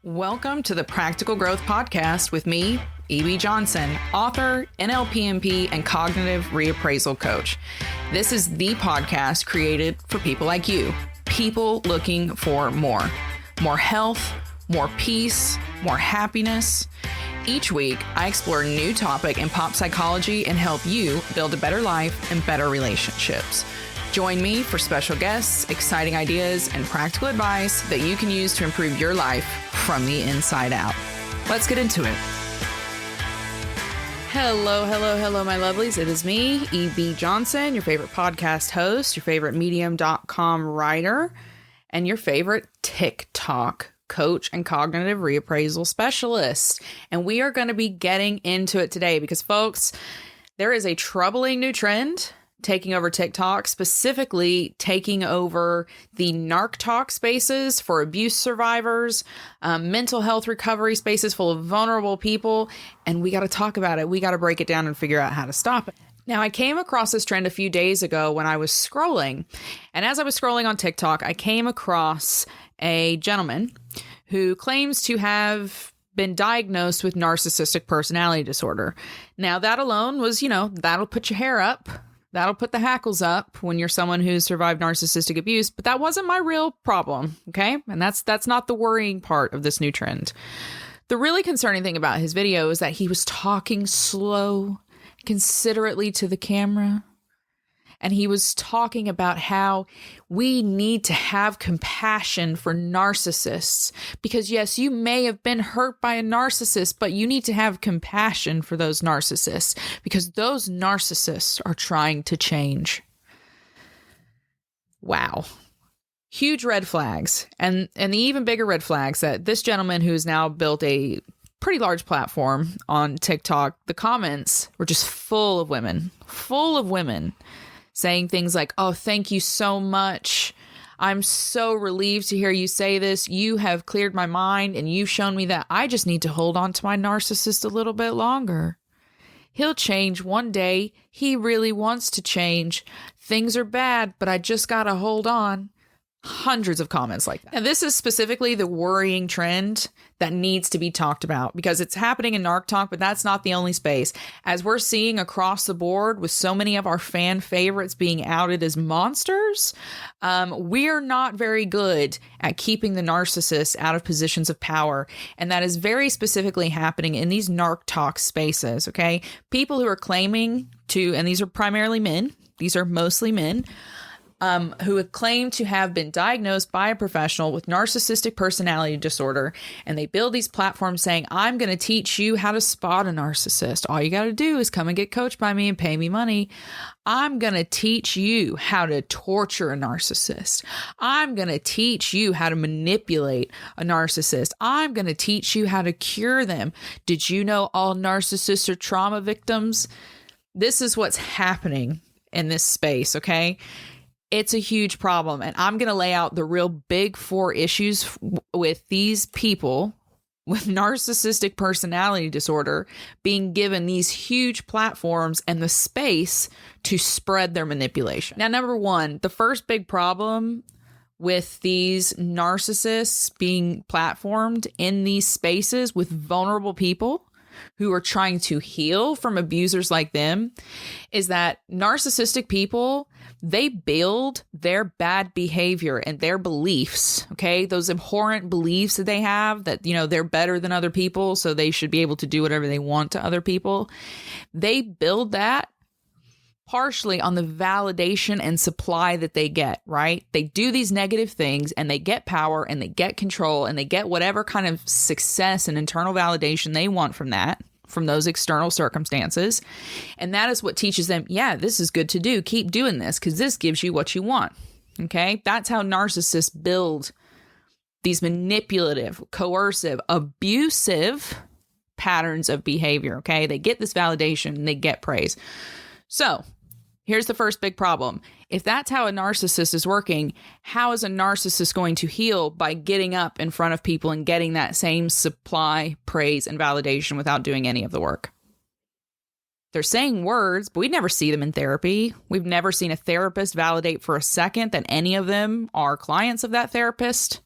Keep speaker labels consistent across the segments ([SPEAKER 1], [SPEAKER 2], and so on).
[SPEAKER 1] Welcome to the Practical Growth Podcast with me, E.B. Johnson, author, NLPMP, and cognitive reappraisal coach. This is the podcast created for people like you, people looking for more health, more peace, more happiness. Each week, I explore a new topic in pop psychology and help you build a better life and better relationships. Join me for special guests, exciting ideas, and practical advice that you can use to improve your life from the inside out. Let's get into it. Hello, my lovelies. It is me, E.B. Johnson, your favorite podcast host, your favorite Medium.com writer, and your favorite TikTok coach and cognitive reappraisal specialist. And we are going to be getting into it today because, folks, there is a troubling new trend taking over TikTok, specifically taking over the narc talk spaces for abuse survivors, mental health recovery spaces full of vulnerable people. And we got to talk about it. We got to break it down and figure out how to stop it. Now, I came across this trend a few days ago when I was scrolling. And as I was scrolling on TikTok, I came across a gentleman who claims to have been diagnosed with narcissistic personality disorder. Now, that alone was, that'll put your hair up. That'll put the hackles up when you're someone who's survived narcissistic abuse, but that wasn't my real problem, okay? And that's not the worrying part of this new trend. The really concerning thing about his video is that he was talking slow, considerately to the camera, and he was talking about how we need to have compassion for narcissists because, yes, you may have been hurt by a narcissist, but you need to have compassion for those narcissists because those narcissists are trying to change. Wow. Huge red flags. And the even bigger red flags that this gentleman who's now built a pretty large platform on TikTok, the comments were just full of women saying things like, "Oh, thank you so much. I'm so relieved to hear you say this. You have cleared my mind and you've shown me that I just need to hold on to my narcissist a little bit longer. He'll change one day. He really wants to change. Things are bad, but I just got to hold on." Hundreds of comments like that. And this is specifically the worrying trend that needs to be talked about because it's happening in narc talk, but that's not the only space. As we're seeing across the board with so many of our fan favorites being outed as monsters, we're not very good at keeping the narcissist out of positions of power. And that is very specifically happening in these narc talk spaces, okay? People who are claiming to, and these are primarily men, these are mostly men, who have claimed to have been diagnosed by a professional with narcissistic personality disorder. And they build these platforms saying, "I'm going to teach you how to spot a narcissist. All you got to do is come and get coached by me and pay me money. I'm going to teach you how to torture a narcissist. I'm going to teach you how to manipulate a narcissist. I'm going to teach you how to cure them. Did you know all narcissists are trauma victims?" This is what's happening in this space, okay? It's a huge problem. And I'm going to lay out the real big four issues with these people with narcissistic personality disorder being given these huge platforms and the space to spread their manipulation. Now, number one, the first big problem with these narcissists being platformed in these spaces with vulnerable people who are trying to heal from abusers like them is that narcissistic people, they build their bad behavior and their beliefs, okay? Those abhorrent beliefs that they have that, they're better than other people, so they should be able to do whatever they want to other people. They build that partially on the validation and supply that they get, right? They do these negative things and they get power and they get control and they get whatever kind of success and internal validation they want from that, from those external circumstances. And that is what teaches them, yeah, this is good to do. Keep doing this because this gives you what you want. Okay. That's how narcissists build these manipulative, coercive, abusive patterns of behavior. Okay. They get this validation and they get praise. So here's the first big problem. If that's how a narcissist is working, how is a narcissist going to heal by getting up in front of people and getting that same supply, praise, and validation without doing any of the work? They're saying words, but we never see them in therapy. We've never seen a therapist validate for a second that any of them are clients of that therapist.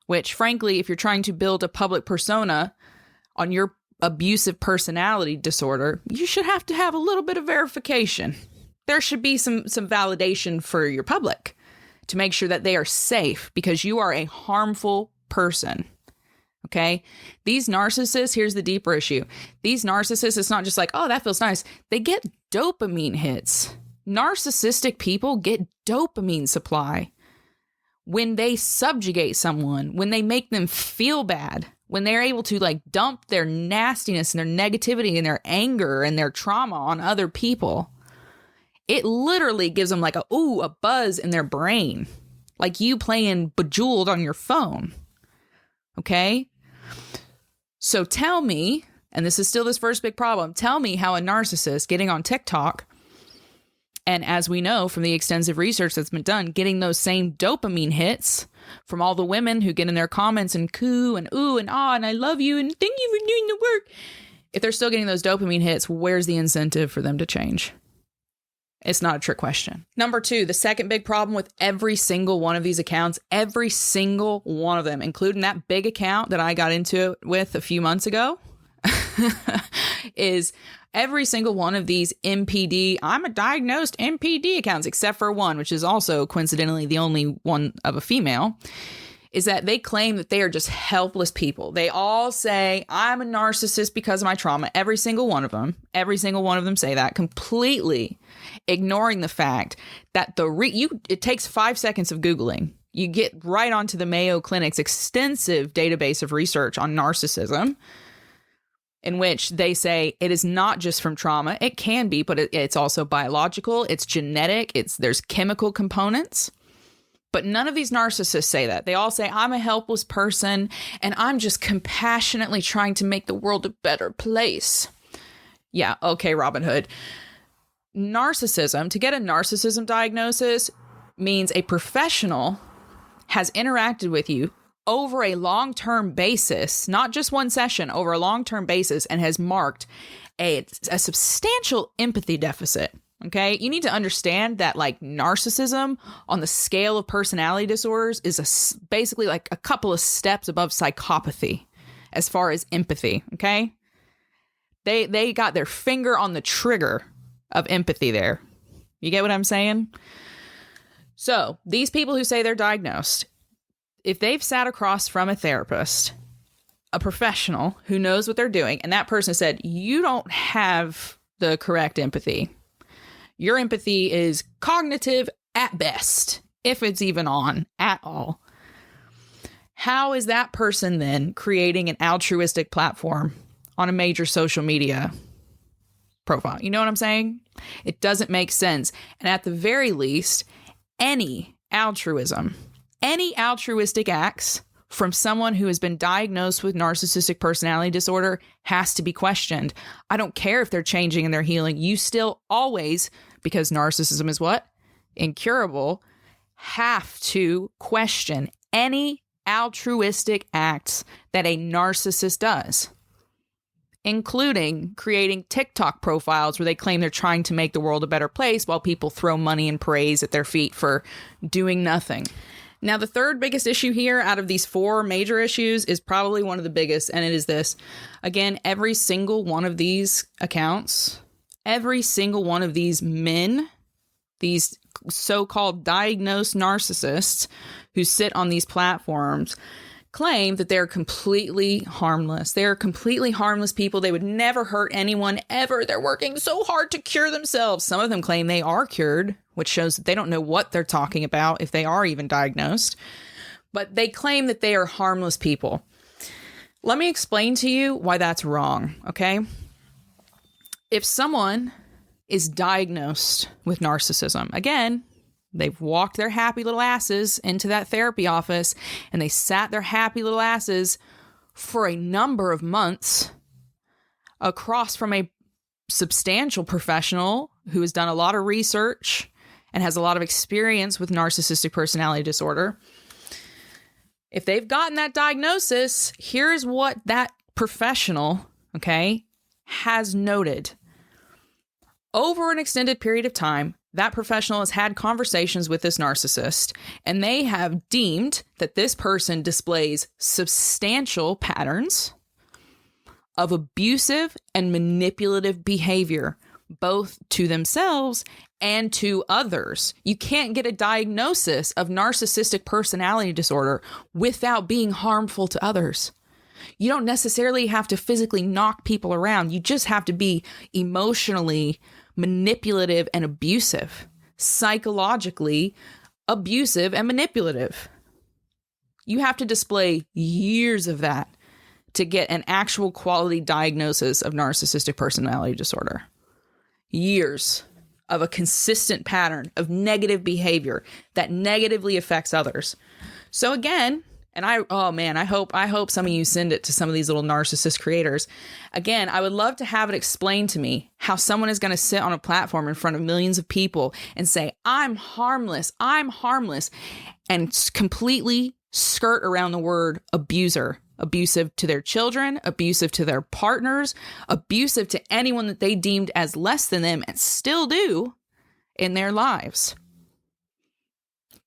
[SPEAKER 1] which frankly, if you're trying to build a public persona on your abusive personality disorder, you should have to have a little bit of verification. There should be some validation for your public to make sure that they are safe, because you are a harmful person. Okay? These narcissists, here's the deeper issue. These narcissists, it's not just like, oh, that feels nice. They get dopamine hits. Narcissistic people get dopamine supply when they subjugate someone, when they make them feel bad, when they're able to like dump their nastiness and their negativity and their anger and their trauma on other people. It literally gives them like a buzz in their brain, like you playing Bejeweled on your phone. Okay? So tell me, and this is still this first big problem, tell me how a narcissist getting on TikTok, and as we know from the extensive research that's been done, getting those same dopamine hits from all the women who get in their comments and coo and ooh and ah and I love you and thank you for doing the work. If they're still getting those dopamine hits, where's the incentive for them to change? It's not a trick question. Number 2, the second big problem with every single one of these accounts, every single one of them, including that big account that I got into it with a few months ago, is every single one of these MPD, I'm a diagnosed MPD accounts, except for one, which is also coincidentally the only one of a female, is that they claim that they are just helpless people. They all say, I'm a narcissist because of my trauma. Every single one of them say that, completely ignoring the fact that it takes 5 seconds of Googling. You get right onto the Mayo Clinic's extensive database of research on narcissism, in which they say it is not just from trauma. It can be, but it's also biological, it's genetic, there's chemical components. But none of these narcissists say that. They all say, I'm a helpless person and I'm just compassionately trying to make the world a better place. Yeah, okay, Robin Hood. Narcissism, to get a narcissism diagnosis, means a professional has interacted with you over a long-term basis, not just one session, over a long-term basis, and has marked a substantial empathy deficit. Okay, you need to understand that like narcissism on the scale of personality disorders is basically like a couple of steps above psychopathy as far as empathy. Okay, they got their finger on the trigger of empathy there. You get what I'm saying? So these people who say they're diagnosed, if they've sat across from a therapist, a professional who knows what they're doing, and that person said, you don't have the correct empathy. Your empathy is cognitive at best, if it's even on at all. How is that person then creating an altruistic platform on a major social media profile? You know what I'm saying? It doesn't make sense. And at the very least, any altruistic acts from someone who has been diagnosed with narcissistic personality disorder has to be questioned. I don't care if they're changing and they're healing. You still always, because narcissism is what? Incurable, have to question any altruistic acts that a narcissist does, including creating TikTok profiles where they claim they're trying to make the world a better place while people throw money and praise at their feet for doing nothing. Now, the third biggest issue here out of these 4 major issues is probably one of the biggest, and it is this. Again, every single one of these accounts, every single one of these men, these so-called diagnosed narcissists who sit on these platforms, claim that they're completely harmless. They're completely harmless people. They would never hurt anyone ever. They're working so hard to cure themselves. Some of them claim they are cured, which shows that they don't know what they're talking about if they are even diagnosed. But they claim that they are harmless people. Let me explain to you why that's wrong, okay? If someone is diagnosed with narcissism, again, they've walked their happy little asses into that therapy office and they sat their happy little asses for a number of months across from a substantial professional who has done a lot of research and has a lot of experience with narcissistic personality disorder. If they've gotten that diagnosis, here's what that professional, okay, has noted. Over an extended period of time, that professional has had conversations with this narcissist, and they have deemed that this person displays substantial patterns of abusive and manipulative behavior, both to themselves and to others. You can't get a diagnosis of narcissistic personality disorder without being harmful to others. You don't necessarily have to physically knock people around. You just have to be emotionally manipulative and abusive, psychologically abusive and manipulative. You have to display years of that to get an actual quality diagnosis of narcissistic personality disorder. Years of a consistent pattern of negative behavior that negatively affects others. So again, and I hope some of you send it to some of these little narcissist creators. Again, I would love to have it explained to me how someone is going to sit on a platform in front of millions of people and say, I'm harmless, and completely skirt around the word abuser. Abusive to their children, abusive to their partners, abusive to anyone that they deemed as less than them and still do in their lives.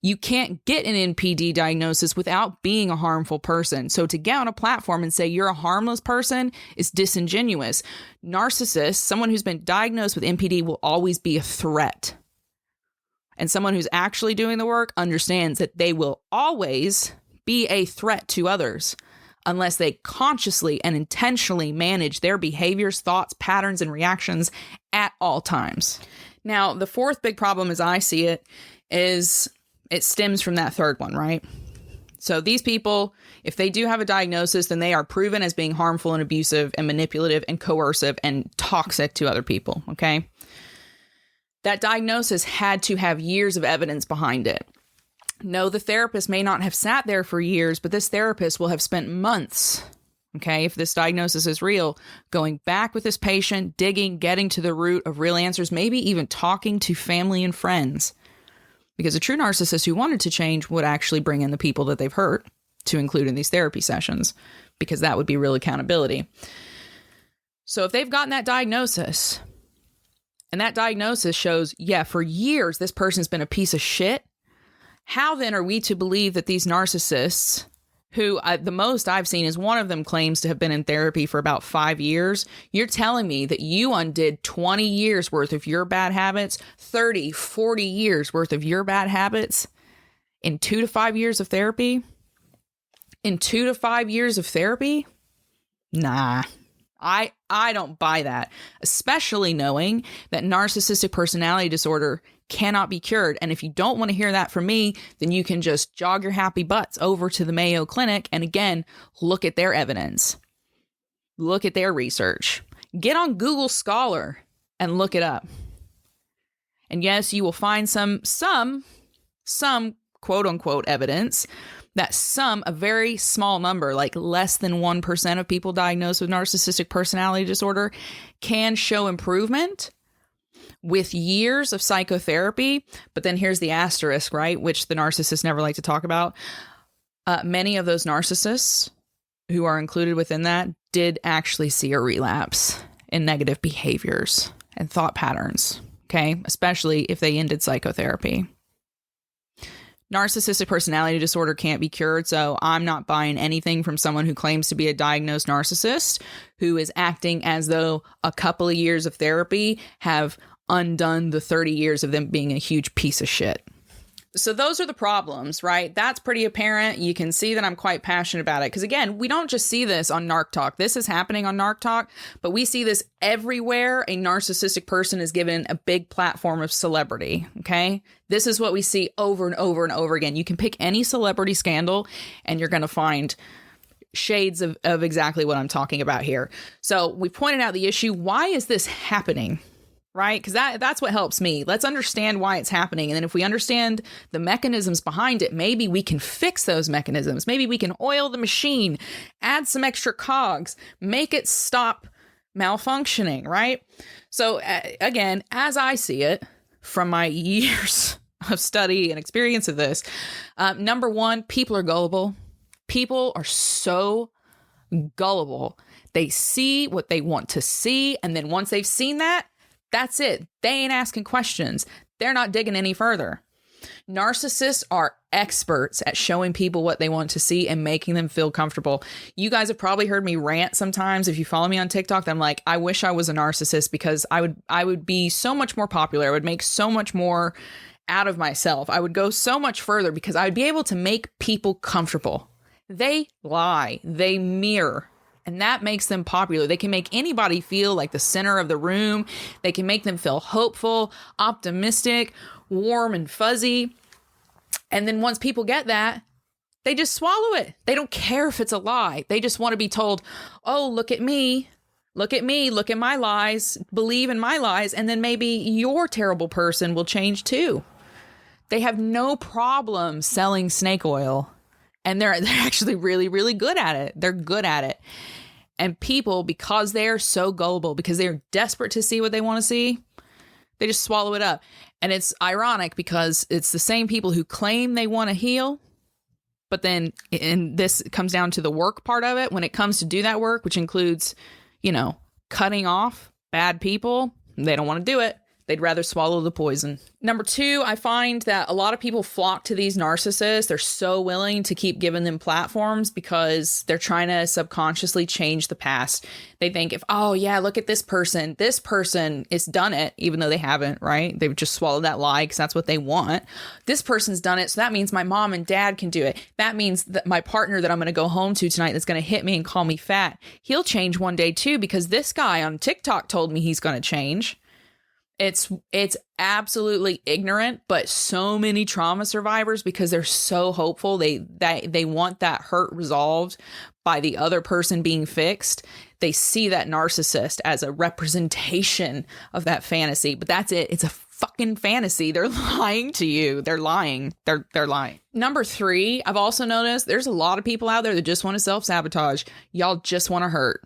[SPEAKER 1] You can't get an NPD diagnosis without being a harmful person. So to get on a platform and say you're a harmless person is disingenuous. Narcissist, someone who's been diagnosed with NPD, will always be a threat. And someone who's actually doing the work understands that they will always be a threat to others unless they consciously and intentionally manage their behaviors, thoughts, patterns, and reactions at all times. Now, the fourth big problem as I see it is it stems from that third one, right? So these people, if they do have a diagnosis, then they are proven as being harmful and abusive and manipulative and coercive and toxic to other people, okay? That diagnosis had to have years of evidence behind it. No, the therapist may not have sat there for years, but this therapist will have spent months, okay, if this diagnosis is real, going back with this patient, digging, getting to the root of real answers, maybe even talking to family and friends. Because a true narcissist who wanted to change would actually bring in the people that they've hurt to include in these therapy sessions, because that would be real accountability. So if they've gotten that diagnosis, and that diagnosis shows, yeah, for years this person's been a piece of shit, how then are we to believe that these narcissists, who the most I've seen is one of them claims to have been in therapy for about 5 years, you're telling me that you undid 20 years worth of your bad habits, 30, 40 years worth of your bad habits in 2 to 5 years of therapy? In 2 to 5 years of therapy? Nah. I don't buy that, especially knowing that narcissistic personality disorder cannot be cured. And if you don't want to hear that from me, then you can just jog your happy butts over to the Mayo Clinic and again, look at their evidence. Look at their research. Get on Google Scholar and look it up. And yes, you will find some quote unquote evidence that a very small number, like less than 1% of people diagnosed with narcissistic personality disorder can show improvement with years of psychotherapy. But then here's the asterisk, right? Which the narcissists never like to talk about. Many of those narcissists who are included within that did actually see a relapse in negative behaviors and thought patterns. Okay. Especially if they ended psychotherapy. Narcissistic personality disorder can't be cured, so I'm not buying anything from someone who claims to be a diagnosed narcissist, who is acting as though a couple of years of therapy have undone the 30 years of them being a huge piece of shit. So those are the problems, right? That's pretty apparent. You can see that I'm quite passionate about it. Because again, we don't just see this on Narc Talk. This is happening on Narc Talk, but we see this everywhere a narcissistic person is given a big platform of celebrity, okay? This is what we see over and over and over again. You can pick any celebrity scandal and you're going to find shades of exactly what I'm talking about here. So we pointed out the issue. Why is this happening? Right? Because that's what helps me. Let's understand why it's happening. And then if we understand the mechanisms behind it, maybe we can fix those mechanisms. Maybe we can oil the machine, add some extra cogs, make it stop malfunctioning, right? So again, as I see it from my years of study and experience of this, number one, people are gullible. People are so gullible. They see what they want to see. And then once they've seen that, that's it. They ain't asking questions. they're not digging any further. Narcissists are experts at showing people what they want to see and making them feel comfortable. You guys have probably heard me rant sometimes. If you follow me on TikTok, I'm like, I wish I was a narcissist because I would be so much more popular. I would make so much more out of myself. I would go so much further because I would be able to make people comfortable. They lie, they mirror, and that makes them popular. They can make anybody feel like the center of the room. They can make them feel hopeful, optimistic, warm and fuzzy. And then once people get that, they just swallow it. They don't care if it's a lie. They just want to be told, oh, look at me. Look at me. Look at my lies. Believe in my lies. And then maybe your terrible person will change too. They have no problem selling snake oil. And they're actually really, really good at it. They're good at it. And people, because they're so gullible, because they're desperate to see what they want to see, they just swallow it up. And it's ironic because it's the same people who claim they want to heal. But then, and this comes down to the work part of it, when it comes to do that work, which includes, cutting off bad people, they don't want to do it. They'd rather swallow the poison. Number 2, I find that a lot of people flock to these narcissists. They're so willing to keep giving them platforms because they're trying to subconsciously change the past. They think look at this person. This person has done it, even though they haven't, right? They've just swallowed that lie because that's what they want. This person's done it, so that means my mom and dad can do it. That means that my partner that I'm going to go home to tonight that's going to hit me and call me fat, he'll change one day too because this guy on TikTok told me he's going to change. It's absolutely ignorant, but so many trauma survivors, because they're so hopeful, they want that hurt resolved by the other person being fixed. They see that narcissist as a representation of that fantasy, but that's it. It's a fucking fantasy. They're lying to you. They're lying. They're lying. Number 3, I've also noticed there's a lot of people out there that just want to self-sabotage. Y'all just want to hurt.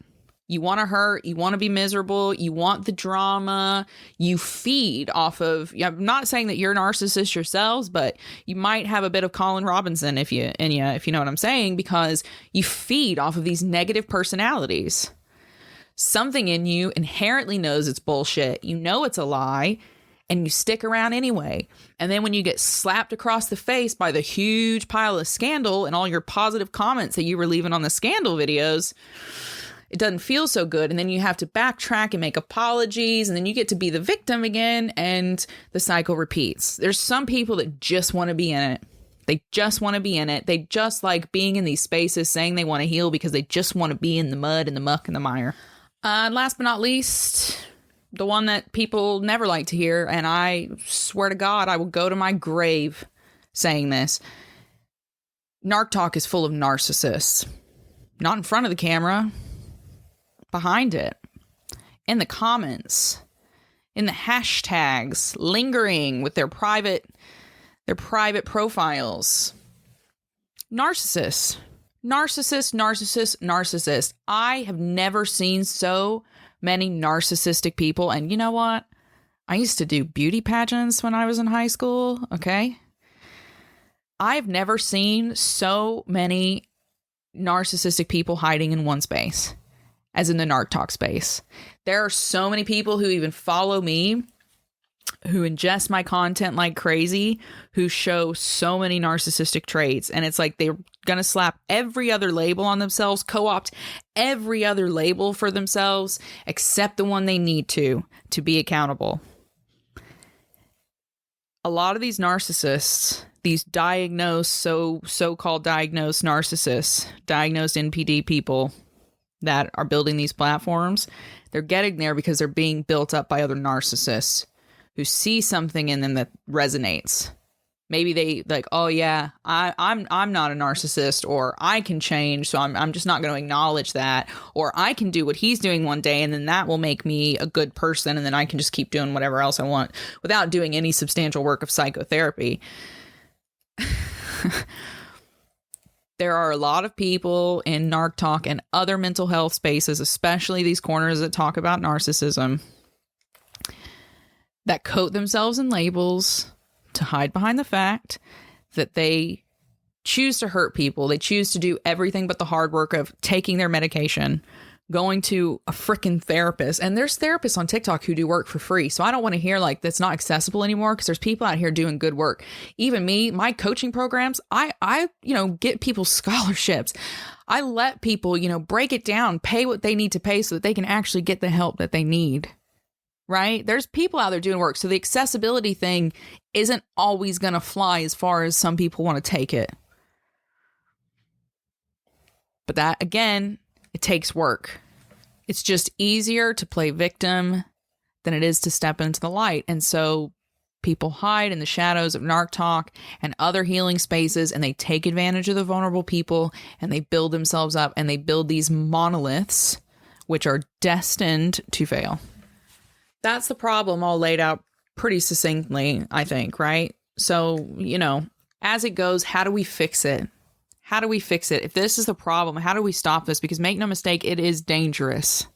[SPEAKER 1] You want to hurt, you want to be miserable, you want the drama, you feed off of, I'm not saying that you're a narcissist yourselves, but you might have a bit of Colin Robinson if you know what I'm saying, because you feed off of these negative personalities. Something in you inherently knows it's bullshit. You know it's a lie, and you stick around anyway. And then when you get slapped across the face by the huge pile of scandal and all your positive comments that you were leaving on the scandal videos, it doesn't feel so good. And then you have to backtrack and make apologies. And then you get to be the victim again. And the cycle repeats. There's some people that just want to be in it. They just want to be in it. They just like being in these spaces, saying they want to heal because they just want to be in the mud and the muck and the mire. And last but not least, the one that people never like to hear. And I swear to God, I will go to my grave saying this. Narc Talk is full of narcissists. Not in front of the camera. Behind it, in the comments, in the hashtags, lingering with their private profiles. Narcissists. I have never seen so many narcissistic people. And you know what? I used to do beauty pageants when I was in high school. Okay. I've never seen so many narcissistic people hiding in one space as in the Narc Talk space. There are so many people who even follow me, who ingest my content like crazy, who show so many narcissistic traits. And it's like they're going to slap every other label on themselves, co-opt every other label for themselves, except the one they need to be accountable. A lot of these narcissists, these diagnosed, so-called diagnosed narcissists, diagnosed NPD people, that are building these platforms, they're getting there because they're being built up by other narcissists who see something in them that resonates. Maybe they like, oh yeah, I'm not a narcissist, or I can change, so I'm just not going to acknowledge that, or I can do what he's doing one day, and then that will make me a good person, and then I can just keep doing whatever else I want without doing any substantial work of psychotherapy. There are a lot of people in Narc Talk and other mental health spaces, especially these corners that talk about narcissism, that coat themselves in labels to hide behind the fact that they choose to hurt people. They choose to do everything but the hard work of taking their medication, going to a freaking therapist. And there's therapists on TikTok who do work for free. So I don't want to hear like that's not accessible anymore, because there's people out here doing good work. Even me, my coaching programs, I get people scholarships. I let people, break it down, pay what they need to pay so that they can actually get the help that they need. Right? There's people out there doing work. So the accessibility thing isn't always going to fly as far as some people want to take it. But that, again, it takes work. It's just easier to play victim than it is to step into the light. And so people hide in the shadows of narc talk and other healing spaces, and they take advantage of the vulnerable people, and they build themselves up, and they build these monoliths, which are destined to fail. That's the problem all laid out pretty succinctly, I think, right? So, as it goes, how do we fix it? How do we fix it? If this is the problem, how do we stop this? Because make no mistake, it is dangerous.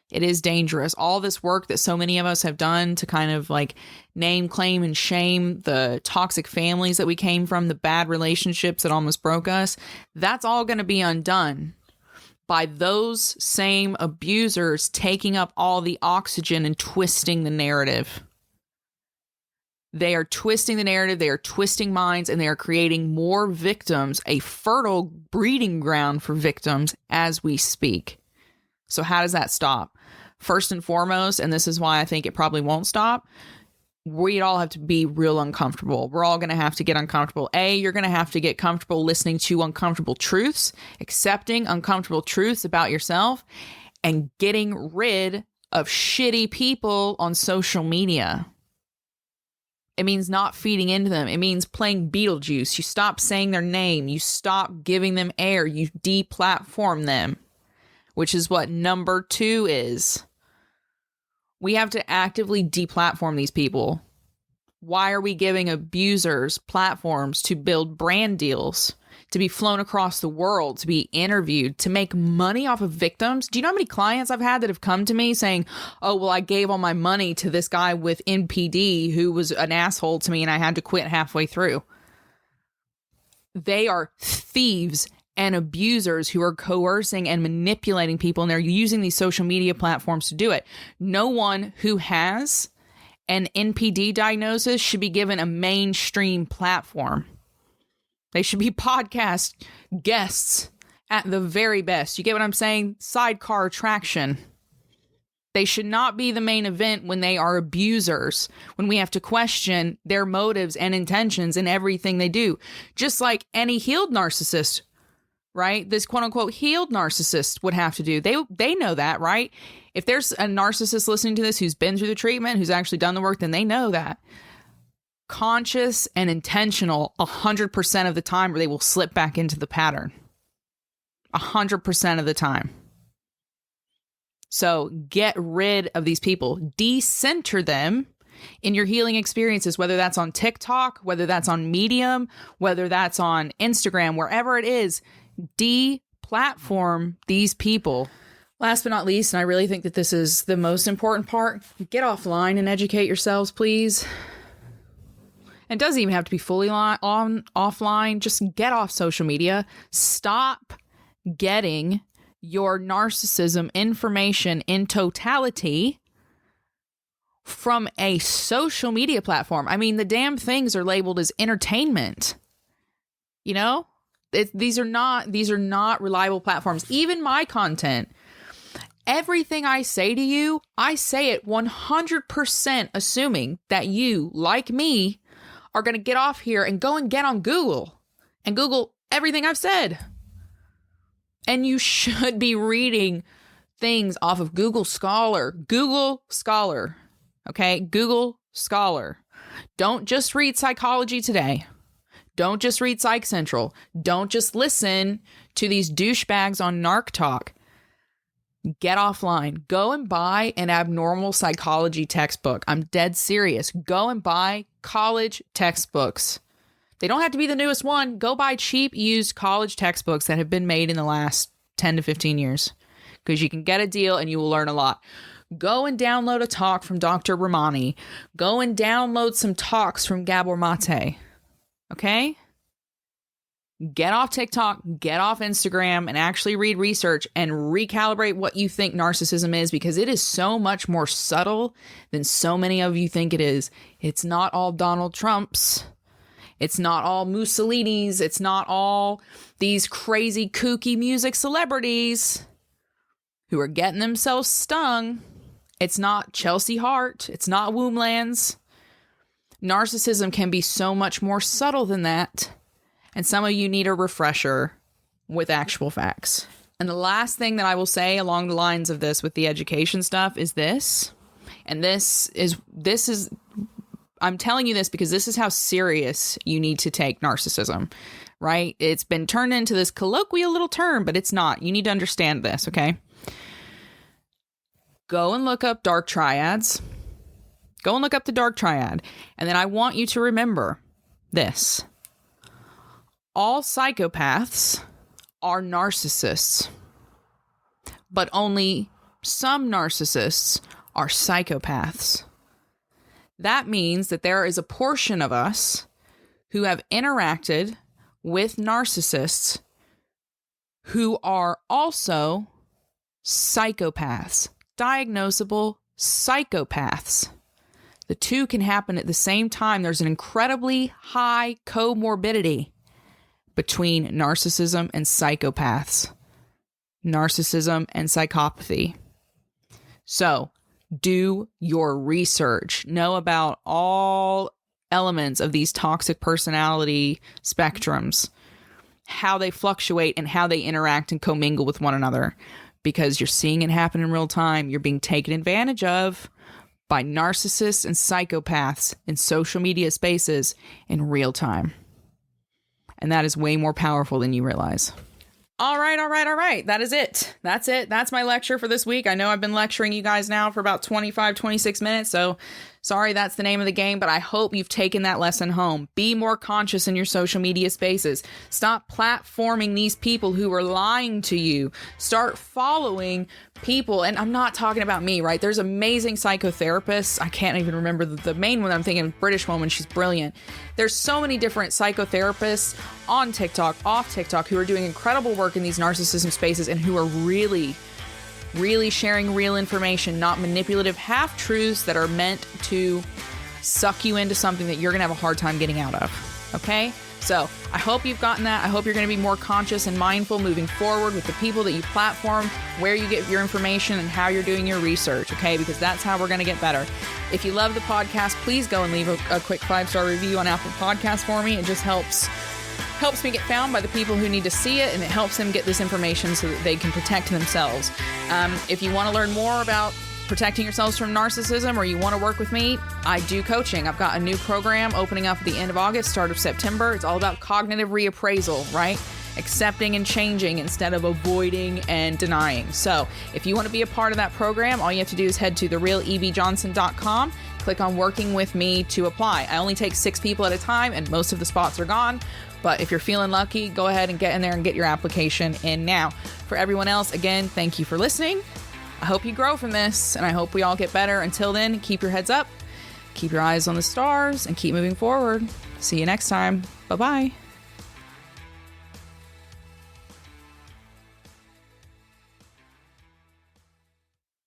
[SPEAKER 1] It is dangerous. All this work that so many of us have done to kind of like name, claim, and shame the toxic families that we came from, the bad relationships that almost broke us, that's all going to be undone by those same abusers taking up all the oxygen and twisting the narrative. They are twisting the narrative, they are twisting minds, and they are creating more victims, a fertile breeding ground for victims as we speak. So how does that stop? First and foremost, and this is why I think it probably won't stop, we all have to be real uncomfortable. We're all going to have to get uncomfortable. You're going to have to get comfortable listening to uncomfortable truths, accepting uncomfortable truths about yourself, and getting rid of shitty people on social media. It means not feeding into them. It means playing Beetlejuice. You stop saying their name. You stop giving them air. You deplatform them, which is what number 2 is. We have to actively deplatform these people. Why are we giving abusers platforms to build brand deals, to be flown across the world, to be interviewed, to make money off of victims? Do you know how many clients I've had that have come to me saying, oh, well, I gave all my money to this guy with NPD who was an asshole to me and I had to quit halfway through? They are thieves and abusers who are coercing and manipulating people, and they're using these social media platforms to do it. No one who has an NPD diagnosis should be given a mainstream platform. They should be podcast guests at the very best. You get what I'm saying? Sidecar attraction. They should not be the main event when they are abusers, when we have to question their motives and intentions in everything they do. Just like any healed narcissist, right? This quote unquote healed narcissist would have to do. They know that, right? If there's a narcissist listening to this who's been through the treatment, who's actually done the work, then they know that. Conscious and intentional 100% of the time, or they will slip back into the pattern. 100% of the time. So get rid of these people. Decenter them in your healing experiences, whether that's on TikTok, whether that's on Medium, whether that's on Instagram, wherever it is. De-platform these people. Last but not least, and I really think that this is the most important part, get offline and educate yourselves, please. It doesn't even have to be fully offline. Just get off social media. Stop getting your narcissism information in totality from a social media platform. I mean, the damn things are labeled as entertainment. You know? These are not reliable platforms. Even my content, everything I say to you, I say it 100% assuming that you, like me, are going to get off here and go and get on Google and Google everything I've said. And you should be reading things off of Google Scholar. Google Scholar. Okay? Google Scholar. Don't just read Psychology Today. Don't just read Psych Central. Don't just listen to these douchebags on Narc Talk. Get offline. Go and buy an abnormal psychology textbook. I'm dead serious. Go and buy college textbooks. They don't have to be the newest one. Go buy cheap, used college textbooks that have been made in the last 10 to 15 years. Because you can get a deal and you will learn a lot. Go and download a talk from Dr. Ramani. Go and download some talks from Gabor Mate. Okay? Get off TikTok, get off Instagram, and actually read research and recalibrate what you think narcissism is, because it is so much more subtle than so many of you think it is. It's not all Donald Trumps. It's not all Mussolini's. It's not all these crazy kooky music celebrities who are getting themselves stung. It's not Chelsea Hart. It's not Womblands. Narcissism can be so much more subtle than that. And some of you need a refresher with actual facts. And the last thing that I will say along the lines of this with the education stuff is this. And this is, I'm telling you this because this is how serious you need to take narcissism, right? It's been turned into this colloquial little term, but it's not. You need to understand this, okay? Go and look up dark triads. Go and look up the dark triad. And then I want you to remember this. All psychopaths are narcissists, but only some narcissists are psychopaths. That means that there is a portion of us who have interacted with narcissists who are also psychopaths, diagnosable psychopaths. The two can happen at the same time. There's an incredibly high comorbidity between narcissism and psychopaths, narcissism and psychopathy. So do your research. Know about all elements of these toxic personality spectrums, how they fluctuate and how they interact and commingle with one another, because you're seeing it happen in real time. You're being taken advantage of by narcissists and psychopaths in social media spaces in real time. And that is way more powerful than you realize. All right. That is it. That's it. That's my lecture for this week. I know I've been lecturing you guys now for about 25, 26 minutes. So sorry, that's the name of the game, but I hope you've taken that lesson home. Be more conscious in your social media spaces. Stop platforming these people who are lying to you. Start following people. And I'm not talking about me, right? There's amazing psychotherapists. I can't even remember the main one. I'm thinking British woman. She's brilliant. There's so many different psychotherapists on TikTok, off TikTok, who are doing incredible work in these narcissism spaces and who are really sharing real information, not manipulative half-truths that are meant to suck you into something that you're going to have a hard time getting out of. Okay? So I hope you've gotten that. I hope you're going to be more conscious and mindful moving forward with the people that you platform, where you get your information, and how you're doing your research. Okay? Because that's how we're going to get better. If you love the podcast, please go and leave a quick 5-star review on Apple Podcasts for me. It just helps me get found by the people who need to see it, and it helps them get this information so that they can protect themselves. If you want to learn more about protecting yourselves from narcissism, or you want to work with me, I do coaching. I've got a new program opening up at the end of August, start of September. It's all about cognitive reappraisal, right? Accepting and changing instead of avoiding and denying. So if you want to be a part of that program, all you have to do is head to therealevjohnson.com, click on working with me to apply. I only take 6 people at a time, and most of the spots are gone. But if you're feeling lucky, go ahead and get in there and get your application in now. For everyone else, again, thank you for listening. I hope you grow from this, and I hope we all get better. Until then, keep your heads up, keep your eyes on the stars, and keep moving forward. See you next time. Bye-bye.